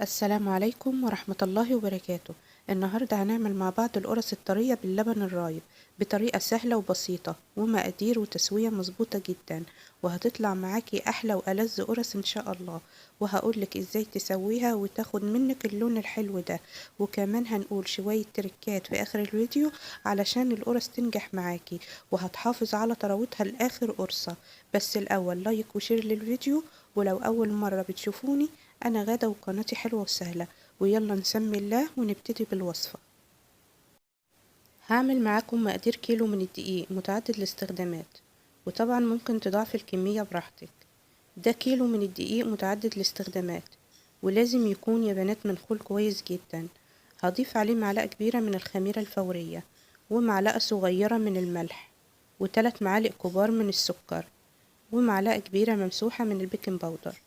السلام عليكم ورحمة الله وبركاته. النهاردة هنعمل مع بعض القرص الطرية باللبن الرايب بطريقة سهلة وبسيطة ومقادير وتسوية مظبوطة جدا، وهتطلع معاكي أحلى وألذ قرص إن شاء الله. وهقولك إزاي تسويها وتاخد منك اللون الحلو ده، وكمان هنقول شوية تركات في آخر الفيديو علشان القرص تنجح معاكي وهتحافظ على طراوتها لآخر قرصة. بس الأول لايك وشير للفيديو. ولو أول مرة بتشوفوني، أنا غادة وقناتي حلوة وسهلة، ويلا نسمي الله ونبتدي بالوصفة. هعمل معاكم مقادير كيلو من الدقيق متعدد الاستخدامات، وطبعا ممكن تضاعفي الكمية براحتك. ده كيلو من الدقيق متعدد الاستخدامات، ولازم يكون يا بنات منخول كويس جدا. هضيف عليه معلقة كبيرة من الخميرة الفورية، ومعلقة صغيرة من الملح، و3 معالق كبار من السكر، ومعلقة كبيرة ممسوحة من البيكنج باودر.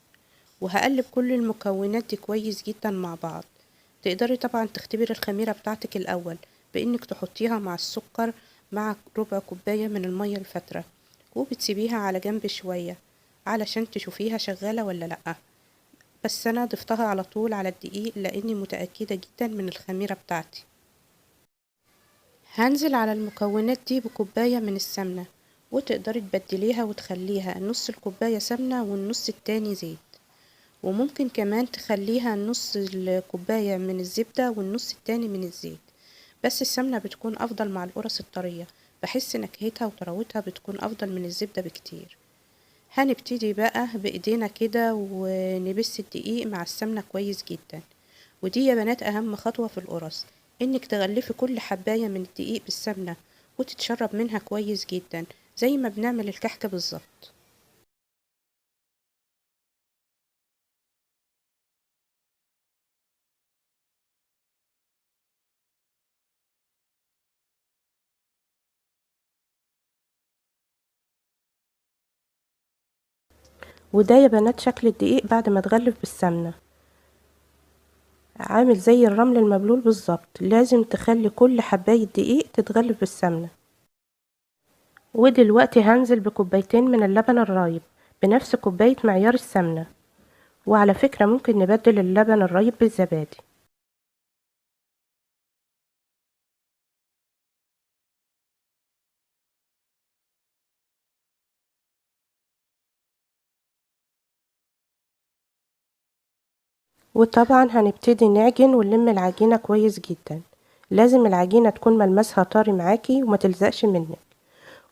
وهقلب كل المكونات دي كويس جدا مع بعض. تقدري طبعا تختبري الخميرة بتاعتك الأول بإنك تحطيها مع السكر مع ربع كوباية من المية الفترة، وبتسيبيها على جنب شوية علشان تشوفيها شغالة ولا لأ. بس أنا ضفتها على طول على الدقيق لأني متأكدة جدا من الخميرة بتاعتي. هنزل على المكونات دي بكوباية من السمنة، وتقدري تبدليها وتخليها نص الكوباية سمنة والنص التاني زيت، وممكن كمان تخليها نص الكوباية من الزبدة والنص التاني من الزيت. بس السمنة بتكون أفضل مع القرص الطرية، بحس نكهتها وطراوتها بتكون أفضل من الزبدة بكتير. هنبتدي بقى بإيدينا كده ونبس الدقيق مع السمنة كويس جدا. ودي يا بنات أهم خطوة في القرص، إنك تغلفي كل حباية من الدقيق بالسمنة وتتشرب منها كويس جدا زي ما بنعمل الكحك بالظبط. وده يا بنات شكل الدقيق بعد ما اتغلف بالسمنة، عامل زي الرمل المبلول بالظبط. لازم تخلي كل حباية دقيق تتغلف بالسمنة. ودلوقتي هنزل بكوبايتين من اللبن الرايب بنفس كوباية معيار السمنة، وعلى فكرة ممكن نبدل اللبن الرايب بالزبادي. وطبعا هنبتدي نعجن ونلم العجينة كويس جدا. لازم العجينة تكون ملمسها طري معاكي وما تلزقش منك،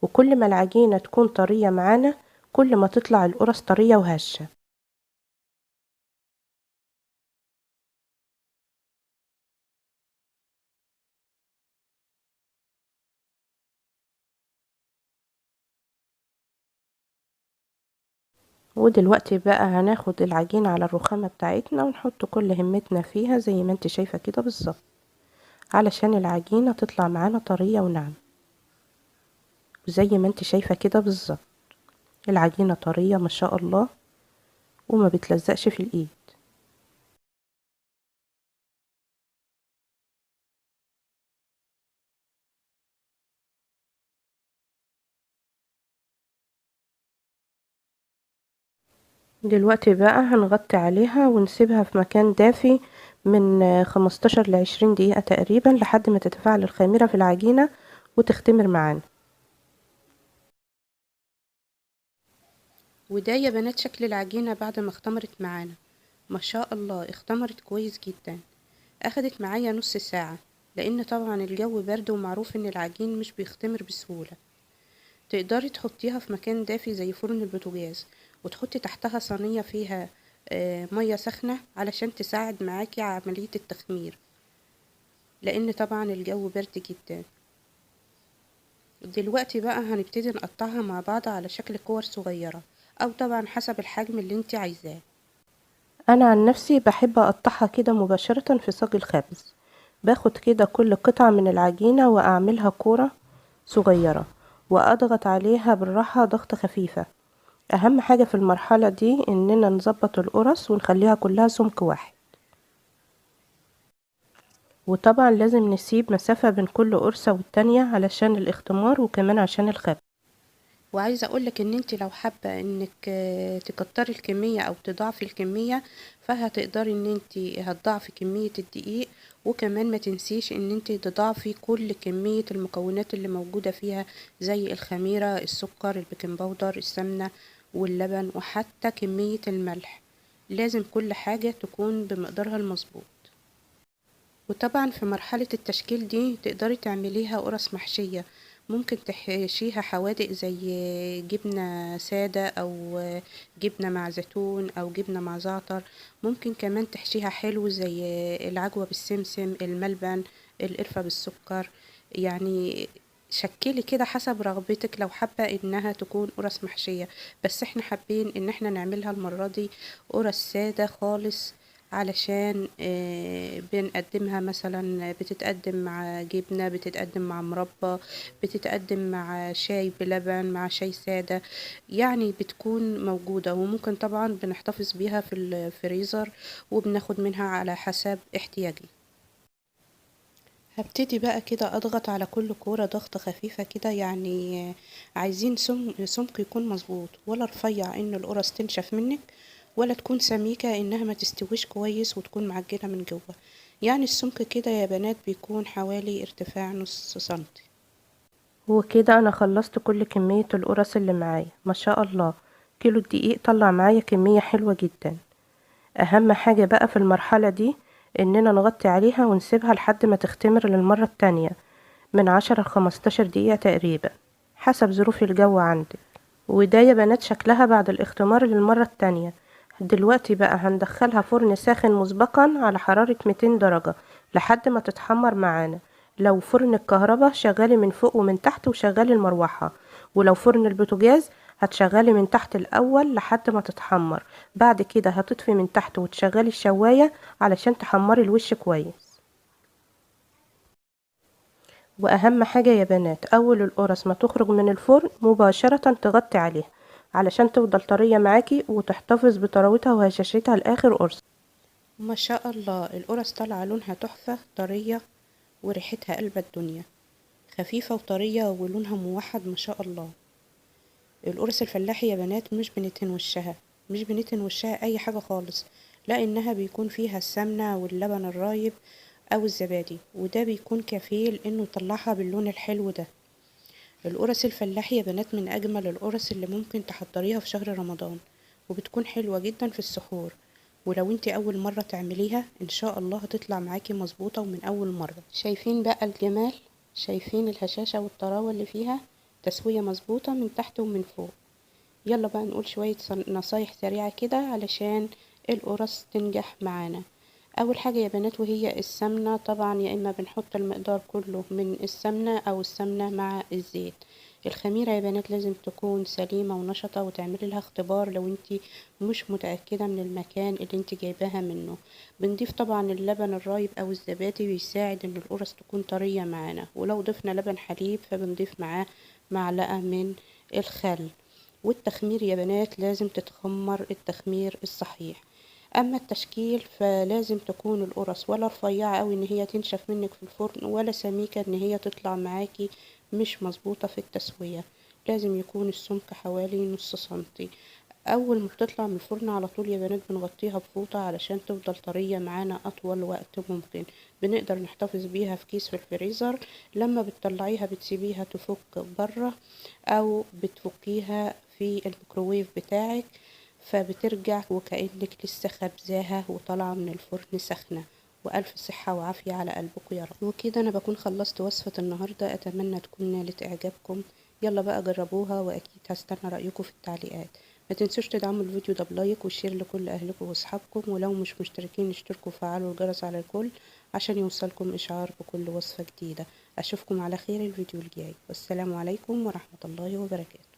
وكل ما العجينة تكون طرية معانا كل ما تطلع القرص طرية وهشة. ودلوقتي بقى هناخد العجينة على الرخامة بتاعتنا ونحط كل همتنا فيها زي ما انت شايفة كده بالظبط، علشان العجينة تطلع معانا طرية وناعمة. وزي ما انت شايفة كده بالظبط العجينة طرية ما شاء الله وما بتلزقش في الايد. دلوقتي بقى هنغطي عليها ونسيبها في مكان دافي من 15 ل20 دقيقة تقريبا لحد ما تتفاعل الخميرة في العجينة وتختمر معانا. وده يا بنات شكل العجينة بعد ما اختمرت معانا. ما شاء الله اختمرت كويس جدا. اخدت معايا نص ساعة، لان طبعا الجو برد ومعروف ان العجين مش بيختمر بسهولة. تقدري تحطيها في مكان دافي زي فرن البوتاجاز، وتحطي تحتها صينية فيها مية سخنة علشان تساعد معاكي عملية التخمير، لان طبعا الجو برد جدا. دلوقتي بقى هنبتدي نقطعها مع بعض على شكل كور صغيرة، او طبعا حسب الحجم اللي انت عايزاه. انا عن نفسي بحب اقطعها كده مباشرة في صاج الخبز. باخد كده كل قطعة من العجينة واعملها كورة صغيرة، واضغط عليها بالراحة ضغطة خفيفة. اهم حاجة في المرحلة دي اننا نظبط القرص ونخليها كلها سمك واحد. وطبعا لازم نسيب مسافة بين كل قرصة والتانية علشان الاختمار وكمان عشان الخبز. وعايزة اقولك ان انت لو حابة انك تكتري الكمية او تضاعفي الكمية، فهتقدري ان انت هتضاعفي كمية الدقيق. وكمان ما تنسيش ان انت تضاعفي كل كمية المكونات اللي موجودة فيها، زي الخميرة، السكر، البيكنج باودر، السمنة واللبن، وحتى كمية الملح. لازم كل حاجة تكون بمقدارها المظبوط. وطبعا في مرحلة التشكيل دي تقدري تعمليها قرص محشية. ممكن تحشيها حوادق زي جبنة سادة، أو جبنة مع زيتون، أو جبنة مع زعتر. ممكن كمان تحشيها حلو زي العجوة بالسمسم، الملبن، القرفة بالسكر. يعني شكلي كده حسب رغبتك، لو حابة انها تكون قرص محشية. بس احنا حابين ان احنا نعملها المرة دي قرص سادة خالص، علشان بنقدمها مثلا، بتتقدم مع جبنة، بتتقدم مع مربى، بتتقدم مع شاي بلبن، مع شاي سادة. يعني بتكون موجودة، وممكن طبعا بنحتفظ بيها في الفريزر، وبناخد منها على حسب احتياجي. هبتدي بقى كده اضغط على كل كورة ضغطة خفيفة كده، يعني عايزين سمك يكون مظبوط، ولا رفيع ان القرص تنشف منك، ولا تكون سميكة انها ما تستويش كويس وتكون معجنة من جوه. يعني السمك كده يا بنات بيكون حوالي ارتفاع نص سنتي. وكده انا خلصت كل كمية القرص اللي معايا ما شاء الله. كيلو الدقيق طلع معايا كمية حلوة جدا. اهم حاجة بقى في المرحلة دي اننا نغطي عليها ونسيبها لحد ما تختمر للمرة التانية، من 10 ل15 دقيقة تقريبا، حسب ظروف الجو عندك. وده يا بنات شكلها بعد الاختمار للمرة التانية. دلوقتي بقى هندخلها فرن ساخن مسبقا على حرارة 200 درجة لحد ما تتحمر معانا. لو فرن الكهرباء شغالي من فوق ومن تحت وشغالي المروحة، ولو فرن البوتاجاز هتشغلي من تحت الأول لحد ما تتحمر. بعد كده هتطفي من تحت وتشغلي الشواية علشان تحمري الوش كويس. واهم حاجة يا بنات، اول القرص ما تخرج من الفرن مباشرة تغطي عليها علشان تفضل طرية معاكي وتحتفظ بطراوتها وهشاشتها لاخر قرص. ما شاء الله، القرص طالعة لونها تحفة، طرية، وريحتها قلب الدنيا، خفيفة وطرية ولونها موحد ما شاء الله. القرص الفلاحي يا بنات مش بندهن وشها، مش بندهن وشها اي حاجة خالص، لانها بيكون فيها السمنة واللبن الرايب او الزبادي، وده بيكون كفيل انه يطلعها باللون الحلو ده. القرص الفلاحي يا بنات من اجمل القرص اللي ممكن تحضريها في شهر رمضان، وبتكون حلوة جدا في السحور. ولو انت اول مرة تعمليها ان شاء الله هتطلع معاكي مظبوطة ومن اول مرة. شايفين بقى الجمال؟ شايفين الهشاشة والطراوة اللي فيها؟ تسوية مظبوطة من تحت ومن فوق. يلا بقى نقول شوية نصايح سريعة كده علشان القرص تنجح معانا. اول حاجة يا بنات وهي السمنة، طبعا يا اما بنحط المقدار كله من السمنة او السمنة مع الزيت. الخميرة يا بنات لازم تكون سليمة ونشطة، وتعملي لها اختبار لو انت مش متأكدة من المكان اللي انت جايباها منه. بنضيف طبعا اللبن الرايب او الزبادي، بيساعد ان القرص تكون طرية معانا. ولو ضفنا لبن حليب فبنضيف معاه معلقة من الخل. والتخمير يا بنات لازم تتخمر التخمير الصحيح. اما التشكيل فلازم تكون القرص ولا رفيعة اوي ان هي تنشف منك في الفرن، ولا سميكة ان هي تطلع معاكي مش مظبوطة في التسوية. لازم يكون السمك حوالي نص سنتي. اول ما بتطلع من الفرن على طول يا بنات بنغطيها بفوطة علشان تفضل طرية معانا اطول وقت ممكن. بنقدر نحتفظ بيها في كيس في الفريزر. لما بتطلعيها بتسيبيها تفك بره، او بتفكيها في الميكروويف بتاعك، فبترجع وكأنك لسه خبزاها وطالعة من الفرن سخنة. وألف صحة وعافية على قلبكم يا رب. وكده أنا بكون خلصت وصفة النهاردة، أتمنى تكون نالت إعجابكم. يلا بقى جربوها، وأكيد هستنى رأيكم في التعليقات. ما تنسوش تدعموا الفيديو ده بلايك وشير لكل أهلكم وأصحابكم، ولو مش مشتركين اشتركوا وفعلوا الجرس على الكل عشان يوصلكم إشعار بكل وصفة جديدة. أشوفكم على خير الفيديو الجاي، والسلام عليكم ورحمة الله وبركاته.